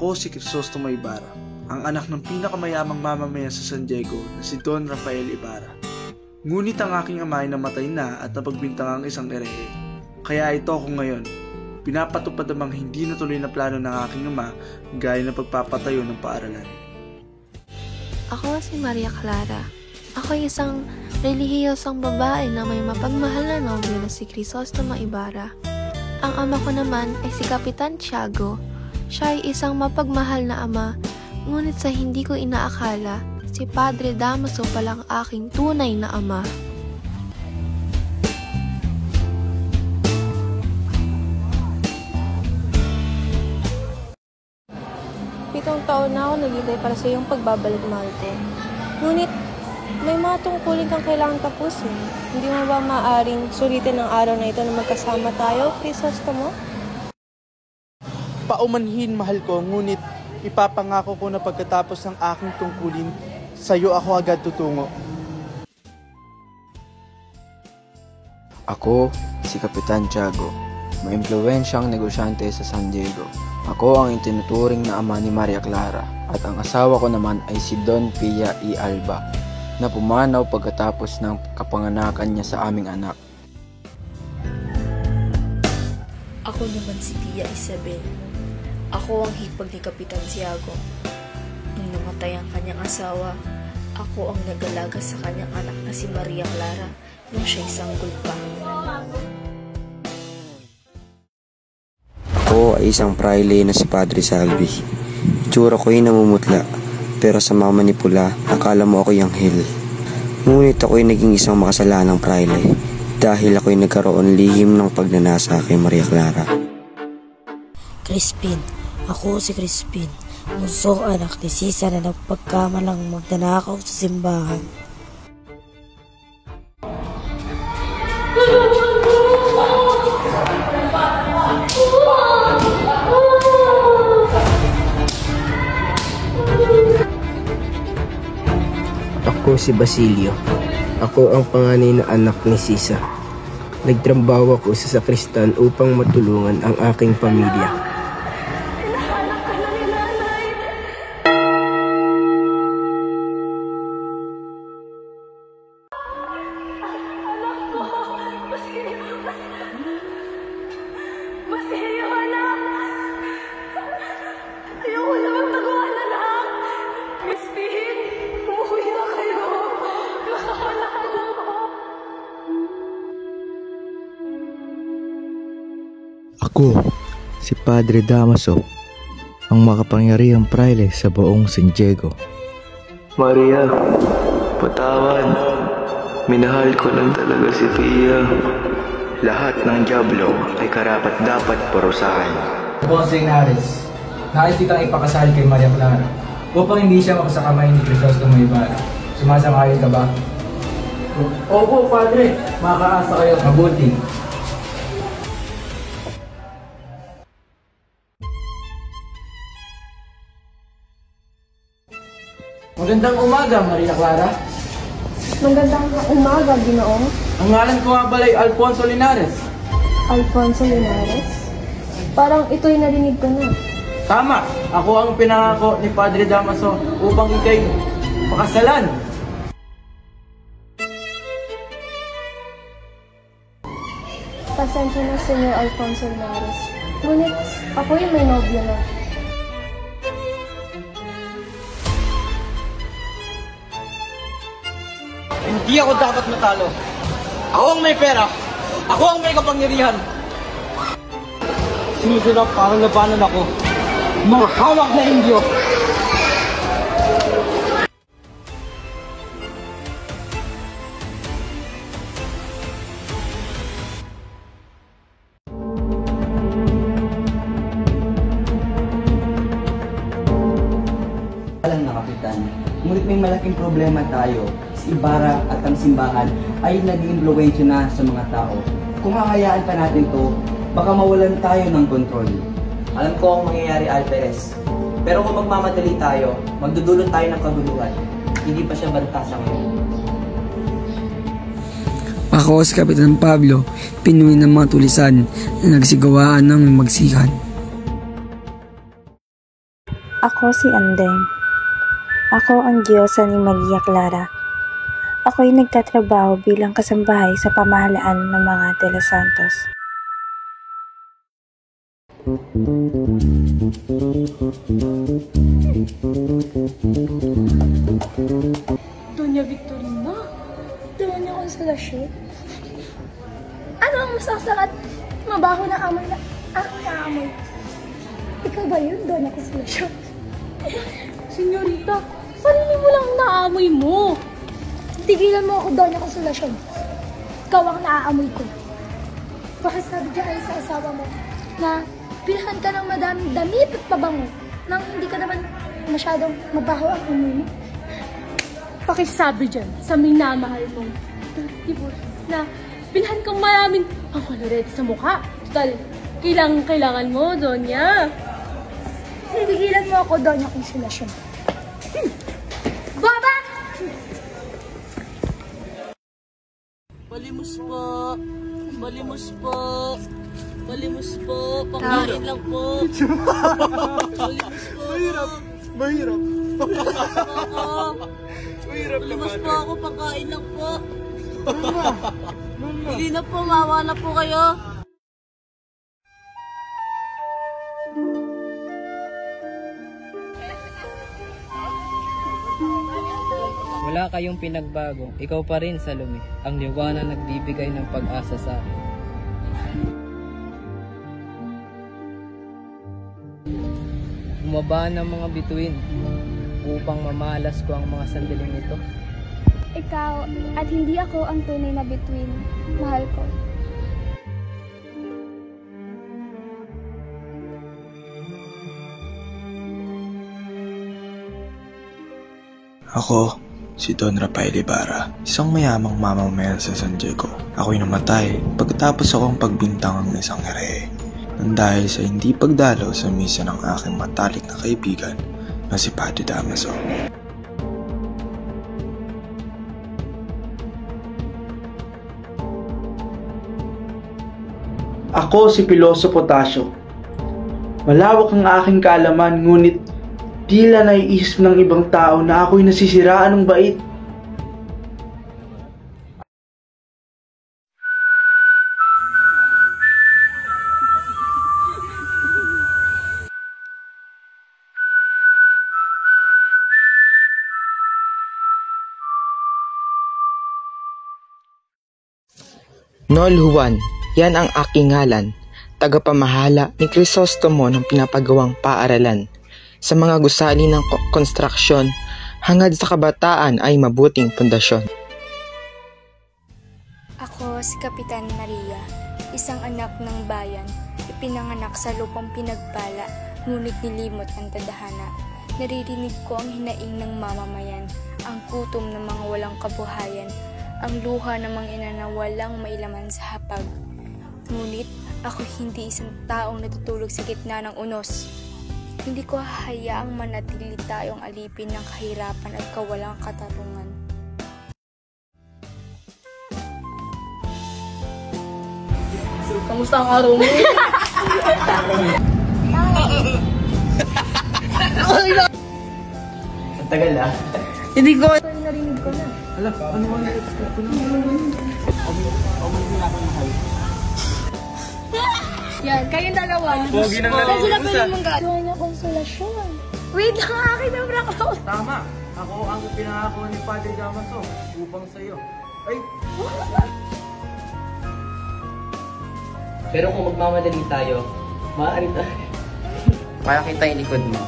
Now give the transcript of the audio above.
Ako si Crisostomo Ibarra, ang anak ng pinakamayamang mamamayan sa San Diego na si Don Rafael Ibarra. Ngunit ang aking ama ay namatay na at napagbintangang isang erehe. Kaya ito ako ngayon. Pinapatupad ang mga hindi natuloy na plano ng aking ama gaya ng pagpapatayo ng paaralan. Ako si Maria Clara. Ako ay isang relihiyosang babae na may mapagmahal na nobyo na si Crisostomo Ibarra. Ang ama ko naman ay si Kapitan Tiago. Siya ay isang mapagmahal na ama, ngunit sa hindi ko inaakala, si Padre Damaso palang aking tunay na ama. Pitong taon na ako naghintay para sa iyong pagbabalik, mahal ko. Ngunit, may mga tungkulin kang kailangan tapusin. Hindi mo ba maaaring sulitin ang araw na ito na magkasama tayo, Crisostomo? Paumanhin, mahal ko, ngunit ipapangako ko na pagkatapos ng aking tungkulin, sa'yo ako agad tutungo. Ako, si Kapitan Tiago, maimpluwensyang negosyante sa San Diego. Ako ang itinuturing na ama ni Maria Clara at ang asawa ko naman ay si Don Pia y Alba na pumanaw pagkatapos ng kapanganakan niya sa aming anak. Ako naman si Tia Isabel. Ako ang hipag ni Kapitan Tiago. Nung namatay ang kanyang asawa, ako ang nag-alaga sa kanyang anak na si Maria Clara nung siya'y sanggol pa. Ako ay isang praile na si Padre Salvi. Itsura ko'y namumutla, pero sa mamanipula, akala mo ako'y anghel. Ngunit ako'y naging isang makasalanang praile dahil ako'y nagkaroon lihim ng pagnanasa kay Maria Clara. Crispin, ako si Crispin, munsong anak ni Sisa na nagpagkamalang magnanakaw sa simbahan. Ako si Basilio. Ako ang panganay na anak ni Sisa. Nagtrabaho ako sa sakristan upang matulungan ang aking pamilya. Ako, si Padre Damaso, ang makapangyarihang praile sa buong San Diego. Maria, patawad. Minahal ko lang talaga si Pia. Lahat ng diablo ay karapat-dapat parusahan. Ponce Henares, nais kitang ipakasal kay Maria Clara upang hindi siya mapasakamay ni Crisostomo Ibarra. Sumasang-ayon ka ba? Opo, Padre. Makakaasa kayo. Mabuti. Magandang umaga, Maria Clara. Magandang umaga, Ginoong. Ang ngalan ko nga pala ay Alfonso Linares. Alfonso Linares? Parang ito'y narinig ko na. Tama! Ako ang pinangako ni Padre Damaso upang ikay pakasalan. Pasensya na, Senyor Alfonso Linares. Ngunit ako'y may nobyo na. Hindi ako dapat matalo. Ako ang may pera. Ako ang may kapangyarihan. Sinusunod para labanan ako. Mga hawak na Indio. Alam na, Kapitan. Ngunit may malaking problema tayo. Si Ibarra at ang simbahan ay nag-iimpluwensya na sa mga tao. Kung hahayaan pa natin to, baka mawalan tayo ng kontrol. Alam ko ang mangyayari, Alperes. Pero kung magmamadali tayo, magdudulot tayo ng kaguluhan. Hindi pa siya banta sa ngayon. Ako si Kapitan Pablo, pinuwi ng mga tulisan na nagsigawaan ng magsikan. Ako si Andeng. Ako ang Diyosa ni Maria Clara. Ako'y nagtatrabaho bilang kasambahay sa pamahalaan ng mga De los Santos. Doña Victorina? Doña Consolacion? Ano ang masaksak at mabaho na amoy na aking naamoy? Ikaw ba yun, Doña Consolacion? Senyorita, sarili mo lang naamoy mo. Tigilan mo ako, Doña Consolacion. Ikaw ang naaamoy ko. Bakit sabi dyan sa asawa mo na pilhan ka ng madaming damit at pabango nang hindi ka naman masyadong mabaho ang amoy mo? Pakisabi dyan sa minamahal mong tibor na pilhan kang maraming pangkolorete sa mukha. Total, kailangan mo, Donya. Tigilan mo ako, Doña Consolacion. Baba! Palimos po. Palimos po. Palimos po. Pangkain lang po. Palimos po. Mahirap. Mahirap. Palimos po ako. Pangkain lang po. Hindi na po. Mawa na po kayo. Wala kayong pinagbago, ikaw pa rin, Salome, ang liwanag nagbibigay ng pag-asa sa akin. Bumaba ng mga bituin upang mamalas ko ang mga sandaling ito. Ikaw at hindi ako ang tunay na bituin, mahal ko. Ako, si Don Rafael Ibarra, isang mayamang mamamayan sa San Diego. Ako'y namatay pagkatapos akong pagbintangang isang herehe nang dahil sa hindi pagdalo sa misa ng aking matalik na kaibigan na si Padre Damaso. Ako si Piloso Potasio. Malawak ang aking kaalaman, ngunit tila naiisip ng ibang tao na ako'y nasisiraan ng bait. Nol Juan, yan ang aking ngalan, tagapamahala ni Crisostomo ng pinapagawang paaralan. Sa mga gusali ng konstruksyon, hangad sa kabataan ay mabuting pundasyon. Ako si Kapitan Maria, isang anak ng bayan, ipinanganak sa lupang pinagpala, ngunit nilimot ang tadhana. Naririnig ko ang hinaing ng mamamayan, ang gutom ng mga walang kabuhayan, ang luha ng mga ina na walang mailaman sa hapag. Ngunit ako hindi isang taong natutulog sa gitna ng unos. Hindi ko hahayaang manatili tayong alipin ng kahirapan at kawalang katarungan. Kamusta ang araw mo? Ang tagal ah. Hindi ko. Narinig ko na. Ala, ano mo na-expect ko na? Yan, kayong dalawa. Pogi ng narinig ko sa. Doña Consolacion. Wait lang, akin na prank ako. Tama. Ako ang pinangako ni Padre Damaso upang sa'yo. Ay! Pero kung magmamadali tayo, maaari tayo. Kaya kita yung likod mo.